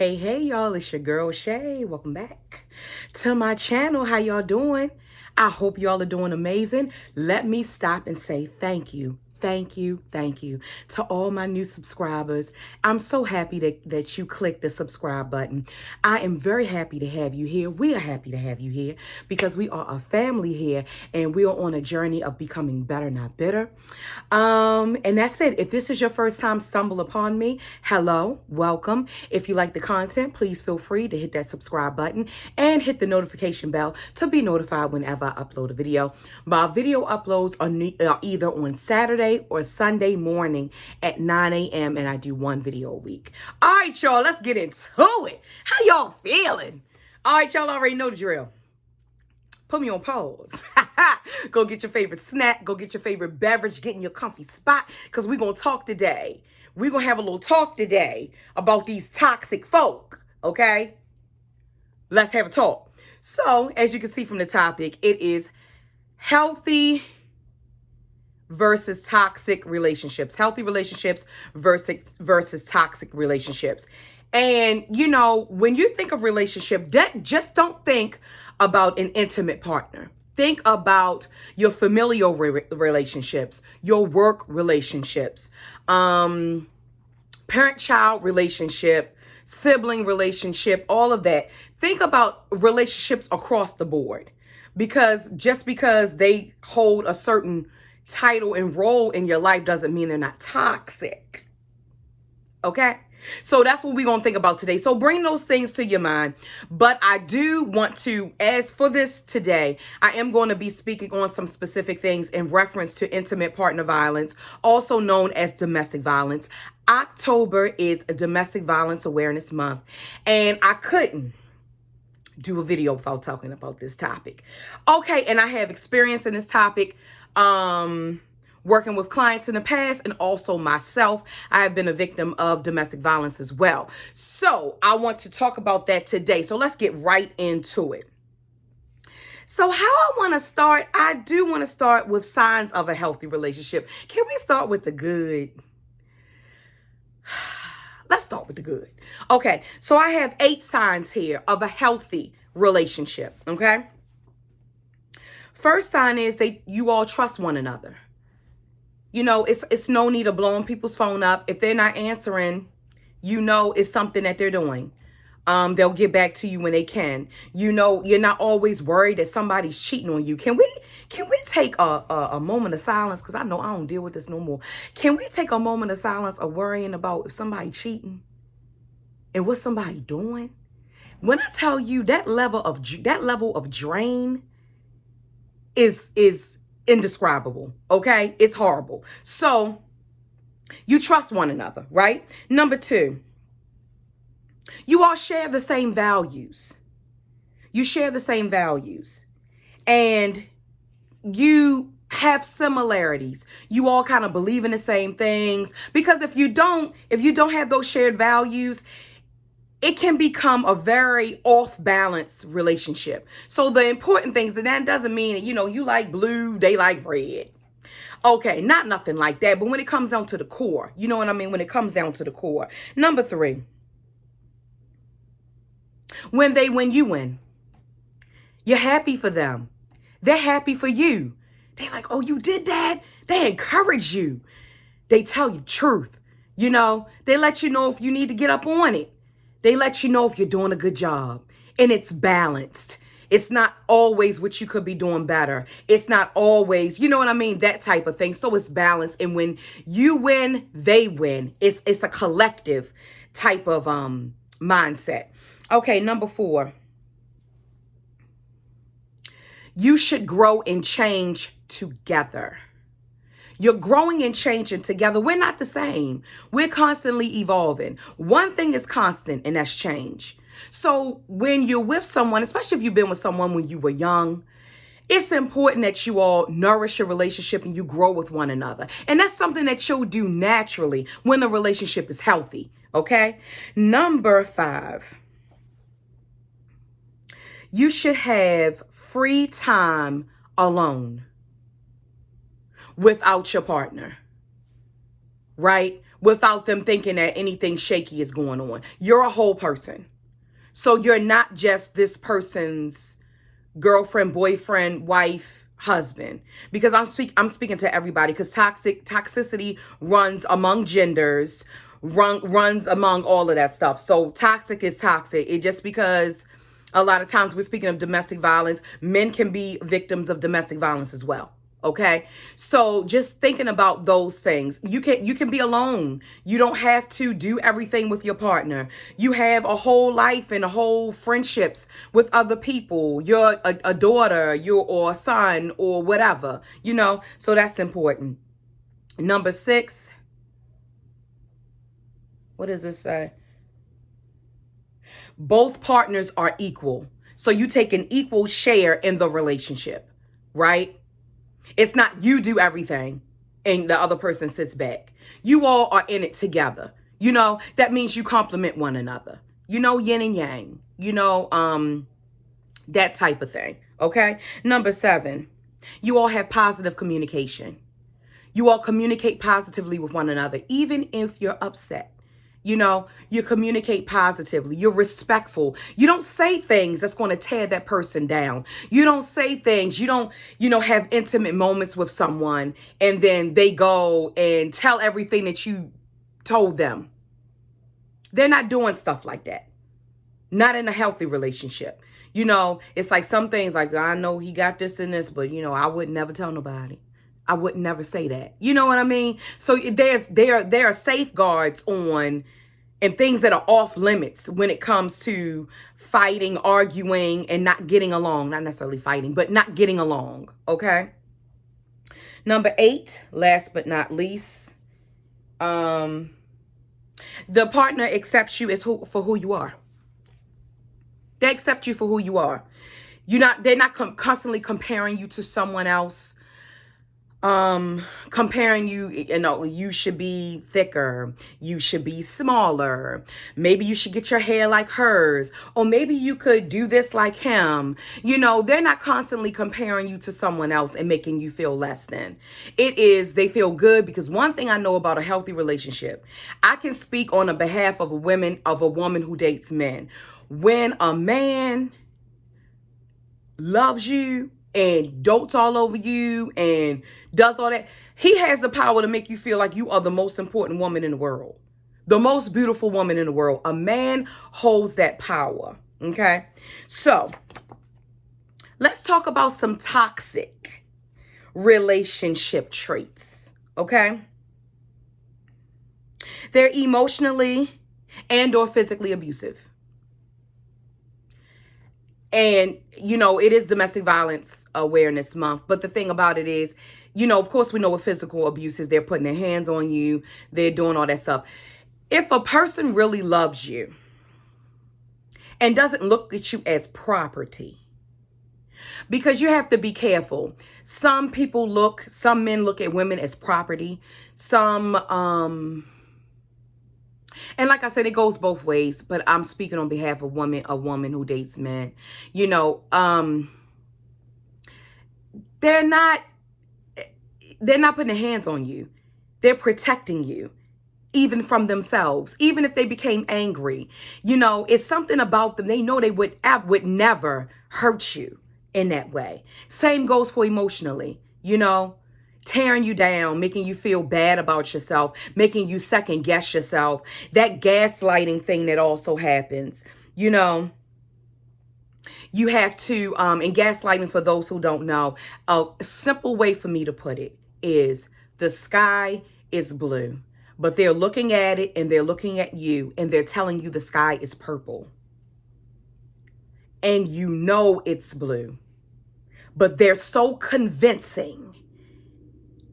Hey, y'all, it's your girl Shay. Welcome back to my channel. How y'all doing? I hope y'all are doing amazing. Let me stop and say thank you. Thank you to all my new subscribers. I'm so happy that you clicked the subscribe button. I am very happy to have you here. We are happy to have you here because we are a family here and we are on a journey of becoming better, not bitter. And that's it. If this is your first time stumble upon me, hello, welcome. If you like the content, please feel free to hit that subscribe button and hit the notification bell to be notified whenever I upload a video. My video uploads are either on Saturday or Sunday morning at 9 a.m. and I do one video a week. All right, y'all, let's get into it. How y'all feeling? All right, y'all already know the drill. Put me on pause. Go get your favorite snack. Go get your favorite beverage. Get in your comfy spot because we're going to talk today. We're going to have a little talk today about these toxic folk, okay? Let's have a talk. So, as you can see from the topic, it is healthy versus toxic relationships. Healthy relationships versus toxic relationships. And, you know, when you think of relationship, just don't think about an intimate partner. Think about your familial relationships, your work relationships, parent-child relationship, sibling relationship, all of that. Think about relationships across the board. Because just because they hold a certain title and role in your life doesn't mean they're not toxic. Okay? So that's what we're going to think about today. So bring those things to your mind. But I do want to, as for this today, I am going to be speaking on some specific things in reference to intimate partner violence, also known as domestic violence. October is a Domestic Violence Awareness Month, and I couldn't do a video without talking about this topic. Okay, and I have experience in this topic, working with clients in the past and also myself. I have been a victim of domestic violence as well. So I want to talk about that today. So let's get right into it. So how I want to start, I do want to start with signs of a healthy relationship. Can we start with the good? Let's start with the good. Okay, so I have 8 signs here of a healthy relationship, okay? First sign is that you all trust one another. You know, it's no need of blowing people's phone up. If they're not answering, you know it's something that they're doing. They'll get back to you when they can. You know, you're not always worried that somebody's cheating on you. Can we take a moment of silence? Because I know I don't deal with this no more. Can we take a moment of silence of worrying about if somebody cheating and what somebody doing? When I tell you that level of drain is indescribable, okay? It's horrible. So you trust one another, right? Number 2, you all share the same values. You share the same values. And you have similarities. You all kind of believe in the same things. Because if you don't have those shared values, it can become a very off-balance relationship. So the important things, and that doesn't mean that, you know, you like blue, they like red. Okay, not nothing like that. But when it comes down to the core, you know what I mean? When it comes down to the core. Number 3, when they win, you win. You're happy for them. They're happy for you. They're like, oh, you did that? They encourage you. They tell you truth. You know, they let you know if you need to get up on it. They let you know if you're doing a good job. And it's balanced. It's not always what you could be doing better. It's not always, you know what I mean? That type of thing. So it's balanced. And when you win, they win. It's a collective type of mindset. Okay, number 4. You should grow and change together. You're growing and changing together. We're not the same. We're constantly evolving. One thing is constant, and that's change. So when you're with someone, especially if you've been with someone when you were young, it's important that you all nourish your relationship and you grow with one another. And that's something that you'll do naturally when the relationship is healthy. Okay? Number 5. You should have free time alone without your partner, right? without them thinking that anything shaky is going on. You're a whole person. So you're not just this person's girlfriend, boyfriend, wife, husband. Because I'm speaking to everybody, because toxicity runs among genders, runs among all of that stuff. So toxic is toxic. It just because a lot of times we're speaking of domestic violence, men can be victims of domestic violence as well. Okay. So just thinking about those things, you can be alone. You don't have to do everything with your partner. You have a whole life and a whole friendships with other people. You're a daughter, or a son, or whatever, so that's important. Number 6. What does this say? Both partners are equal. So you take an equal share in the relationship, right? It's not you do everything and the other person sits back. You all are in it together. That means you complement one another. Yin and yang, that type of thing. Okay. Number 7, you all have positive communication. You all communicate positively with one another, even if you're upset. You communicate positively. You're respectful. You don't say things that's going to tear that person down. You don't say things. You don't, have intimate moments with someone and then they go and tell everything that you told them. They're not doing stuff like that. Not in a healthy relationship. It's like some things like, I know he got this and this, but I would never tell nobody. I would never say that. You know what I mean? So there are safeguards on and things that are off limits when it comes to fighting, arguing, and not getting along. Not necessarily fighting, but not getting along. Okay. Number 8, last but not least, the partner accepts you for who you are. They accept you for who you are. They're not constantly comparing you to someone else. Comparing you, you should be thicker, you should be smaller, maybe you should get your hair like hers, or maybe you could do this like him. They're not constantly comparing you to someone else and making you feel less than. They feel good, because one thing I know about a healthy relationship, I can speak on the behalf of a woman who dates men. When a man loves you and dotes all over you and does all that, he has the power to make you feel like you are the most important woman in the world, the most beautiful woman in the world. A man holds that power. Okay. So let's talk about some toxic relationship traits. Okay. They're emotionally and or physically abusive. And, it is Domestic Violence Awareness Month. But the thing about it is, of course, we know what physical abuse is. They're putting their hands on you. They're doing all that stuff. If a person really loves you and doesn't look at you as property, because you have to be careful. Some men look at women as property. And like I said, it goes both ways, but I'm speaking on behalf of a woman who dates men. They're not putting their hands on you. They're protecting you, even from themselves, even if they became angry. It's something about them. They know they would never hurt you in that way. Same goes for emotionally, tearing you down, making you feel bad about yourself, making you second guess yourself. That gaslighting thing that also happens, you have to, and gaslighting, for those who don't know, a simple way for me to put it is the sky is blue, but they're looking at it and they're looking at you and they're telling you the sky is purple. And it's blue, but they're so convincing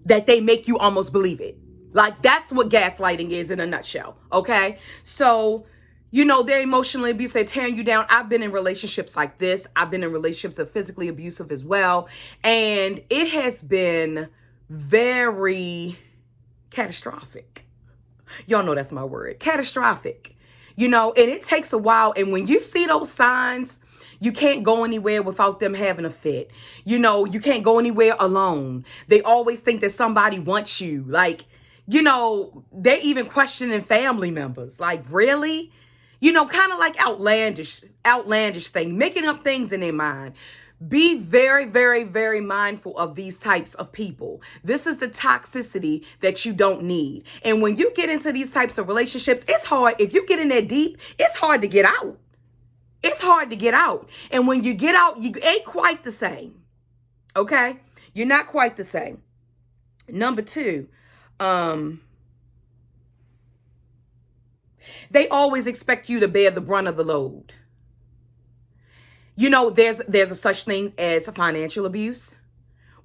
that they make you almost believe it. Like, that's what gaslighting is in a nutshell. Okay. So, they're emotionally abusive, they're tearing you down. I've been in relationships like this. I've been in relationships that are physically abusive as well. And it has been very catastrophic. Y'all know that's my word. Catastrophic. And it takes a while. And when you see those signs, you can't go anywhere without them having a fit. You can't go anywhere alone. They always think that somebody wants you. Like, They're even questioning family members. Like, really? Kind of like outlandish thing, making up things in their mind. Be very, very, very mindful of these types of people. This is the toxicity that you don't need. And when you get into these types of relationships, it's hard. If you get in there deep, it's hard to get out. It's hard to get out. And when you get out, you ain't quite the same. Okay? You're not quite the same. Number two, they always expect you to bear the brunt of the load. There's a such thing as financial abuse,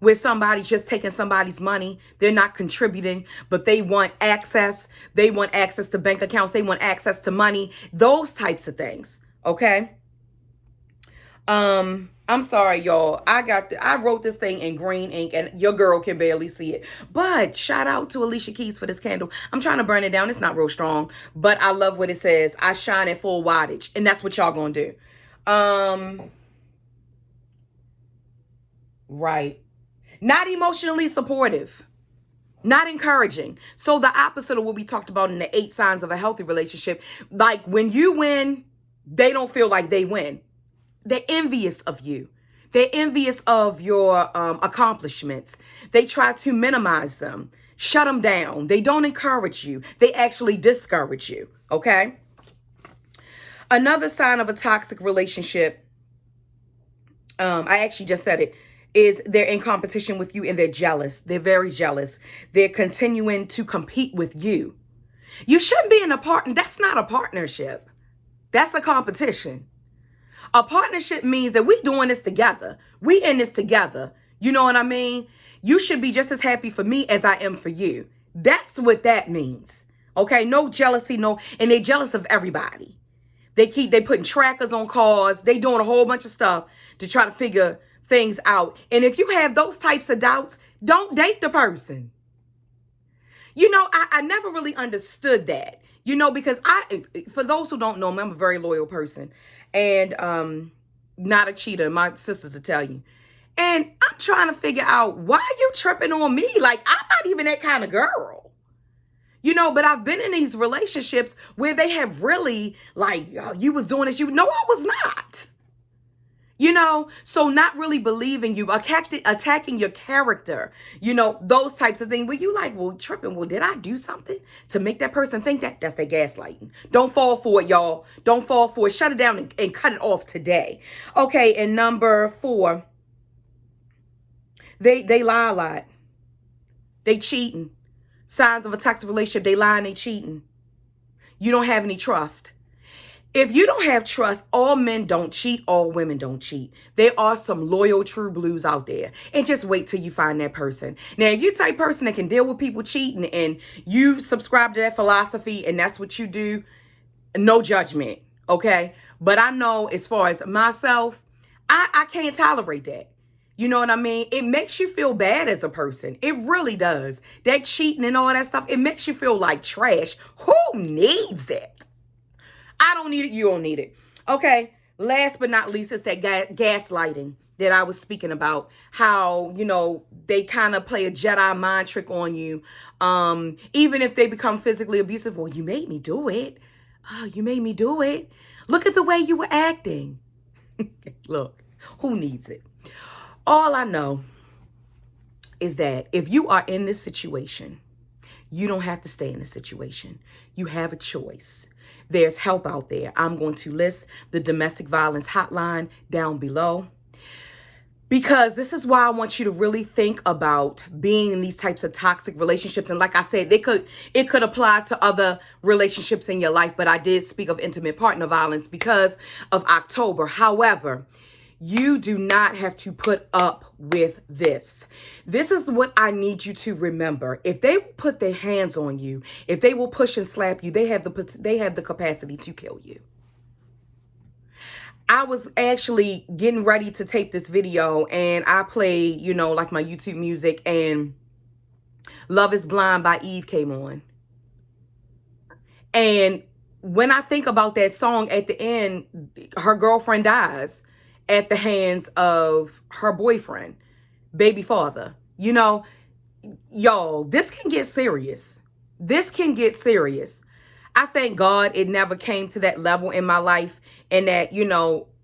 where somebody's just taking somebody's money. They're not contributing, but they want access. They want access to bank accounts. They want access to money. Those types of things. Okay. I'm sorry, y'all. I wrote this thing in green ink and your girl can barely see it. But shout out to Alicia Keys for this candle. I'm trying to burn it down. It's not real strong, but I love what it says. I shine at full wattage, and that's what y'all gonna do. Right. Not emotionally supportive. Not encouraging. So the opposite of what we talked about in the 8 signs of a healthy relationship. Like, when you win, they don't feel like they win. They're envious of you. They're envious of your accomplishments. They try to minimize them, shut them down. They don't encourage you. They actually discourage you. Okay? Another sign of a toxic relationship, I actually just said it, is they're in competition with you and they're jealous. They're very jealous. They're continuing to compete with you. You shouldn't be in a partner. That's not a partnership. That's a competition. A partnership means that we're doing this together. We in this together. You know what I mean? You should be just as happy for me as I am for you. That's what that means. Okay? No jealousy, and they're jealous of everybody. They putting trackers on cars. They doing a whole bunch of stuff to try to figure things out. And if you have those types of doubts, don't date the person. I never really understood that, because for those who don't know me, I'm a very loyal person and not a cheater. My sisters will tell you. And I'm trying to figure out, why are you tripping on me? Like, I'm not even that kind of girl. But I've been in these relationships where they have really, like, oh, you was doing this. No, I was not. So not really believing you, attacking your character, those types of things where you like, well, tripping. Well, did I do something to make that person think that? That's their gaslighting. Don't fall for it, y'all. Don't fall for it. Shut it down and cut it off today. Okay. And number 4, they lie a lot. They cheating. Signs of a toxic relationship. They lie and they cheating. You don't have any trust. If you don't have trust, all men don't cheat, all women don't cheat. There are some loyal true blues out there. And just wait till you find that person. Now, if you're the type of person that can deal with people cheating and you subscribe to that philosophy and that's what you do, no judgment, okay? But I know, as far as myself, I can't tolerate that. You know what I mean? It makes you feel bad as a person. It really does. That cheating and all that stuff, it makes you feel like trash. Who needs it? I don't need it. You don't need it. Okay. Last but not least, it's that gaslighting that I was speaking about. How, they kind of play a Jedi mind trick on you. Even if they become physically abusive. Well, you made me do it. Oh, you made me do it. Look at the way you were acting. Look, who needs it? All I know is that if you are in this situation, you don't have to stay in this situation. You have a choice. There's help out there. I'm going to list the domestic violence hotline down below, because this is why I want you to really think about being in these types of toxic relationships. And like I said, it could apply to other relationships in your life, but I did speak of intimate partner violence because of October. However, you do not have to put up with this. This is what I need you to remember. If they will put their hands on you, if they will push and slap you, they have the capacity to kill you. I was actually getting ready to tape this video and I played, like my YouTube music, and Love is Blind by Eve came on. And when I think about that song at the end, her girlfriend dies at the hands of her boyfriend, baby father. Y'all, this can get serious. This can get serious. I thank God it never came to that level in my life, and that,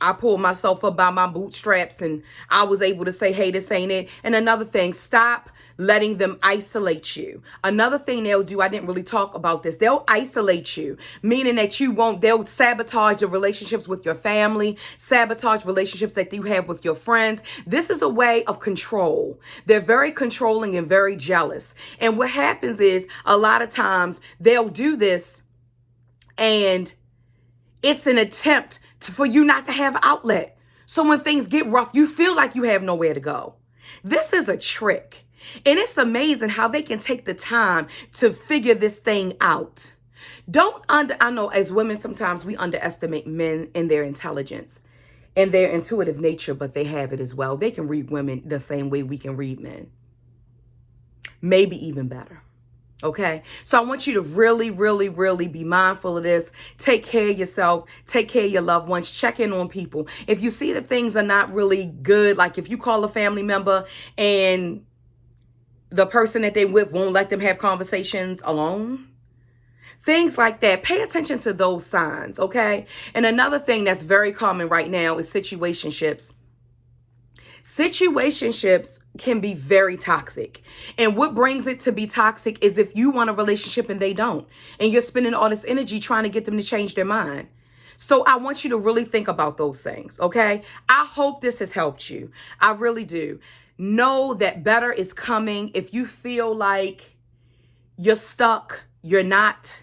I pulled myself up by my bootstraps and I was able to say, hey, this ain't it. And another thing, stop letting them isolate you. Another thing they'll do, I didn't really talk about this, they'll isolate you, meaning that they'll sabotage your relationships with your family, sabotage relationships that you have with your friends. This is a way of control. They're very controlling and very jealous. And what happens is, a lot of times they'll do this, and it's an attempt for you not to have outlet. So when things get rough, you feel like you have nowhere to go. This is a trick. And it's amazing how they can take the time to figure this thing out. I know as women, sometimes we underestimate men and their intelligence and their intuitive nature, but they have it as well. They can read women the same way we can read men. Maybe even better. Okay, so I want you to really, really, really be mindful of this. Take care of yourself. Take care of your loved ones. Check in on people. If you see that things are not really good, like if you call a family member and the person that they're with won't let them have conversations alone, things like that, pay attention to those signs, okay? And another thing that's very common right now is situationships. Situationships can be very toxic. And what brings it to be toxic is if you want a relationship and they don't, and you're spending all this energy trying to get them to change their mind. So I want you to really think about those things, okay? I hope this has helped you. I really do. Know that better is coming. If you feel like you're stuck, you're not,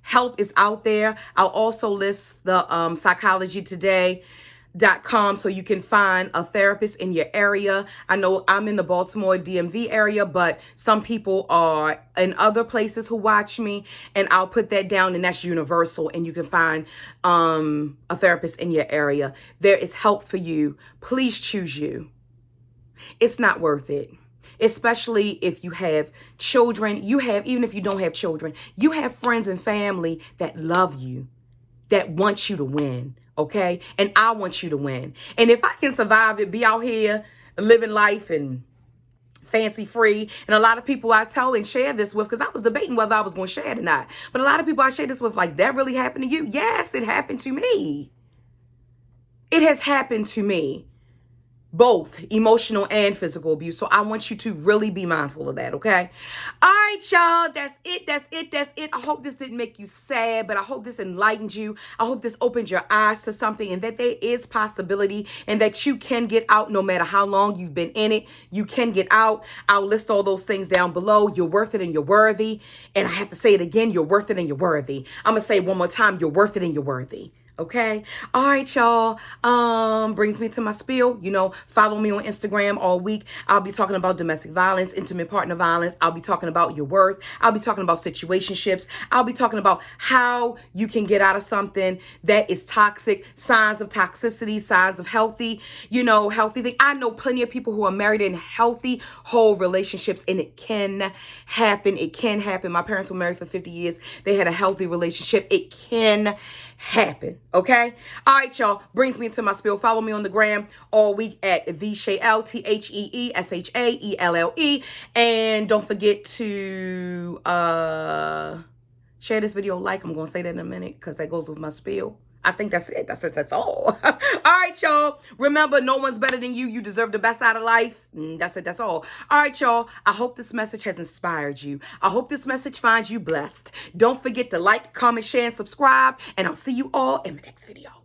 help is out there. I'll also list the psychologytoday.com so you can find a therapist in your area. I know I'm in the Baltimore DMV area, but some people are in other places who watch me, and I'll put that down, and that's universal, and you can find a therapist in your area. There is help for you. Please choose you. It's not worth it. Especially if you have children, even if you don't have children, you have friends and family that love you, that want you to win, okay? And I want you to win. And if I can survive it, be out here living life and fancy free, and a lot of people I tell and share this with, because I was debating whether I was going to share it or not, but a lot of people I share this with, like, that really happened to you? Yes, it happened to me. It has happened to me. Both emotional and physical abuse. So I want you to really be mindful of that, okay? All right, y'all. That's it. I hope this didn't make you sad, but I hope this enlightened you. I hope this opened your eyes to something, and that there is possibility, and that you can get out no matter how long you've been in it. You can get out. I'll list all those things down below. You're worth it and you're worthy. And I have to say it again. You're worth it and you're worthy. I'm going to say it one more time. You're worth it and you're worthy. Okay. All right, y'all. Brings me to my spiel. Follow me on Instagram all week. I'll be talking about domestic violence, intimate partner violence. I'll be talking about your worth. I'll be talking about situationships. I'll be talking about how you can get out of something that is toxic, signs of toxicity, signs of healthy thing. I know plenty of people who are married in healthy, whole relationships, and it can happen. It can happen. My parents were married for 50 years. They had a healthy relationship. It can happen. Okay. All right, y'all. Brings me into my spiel. Follow me on the gram all week at TheShaelle, TheShaelle. And don't forget to share this video, I'm going to say that in a minute, because that goes with my spiel. I think that's it. That's all. All right, y'all. Remember, no one's better than you. You deserve the best out of life. That's it. That's all. All right, y'all. I hope this message has inspired you. I hope this message finds you blessed. Don't forget to like, comment, share, and subscribe. And I'll see you all in my next video.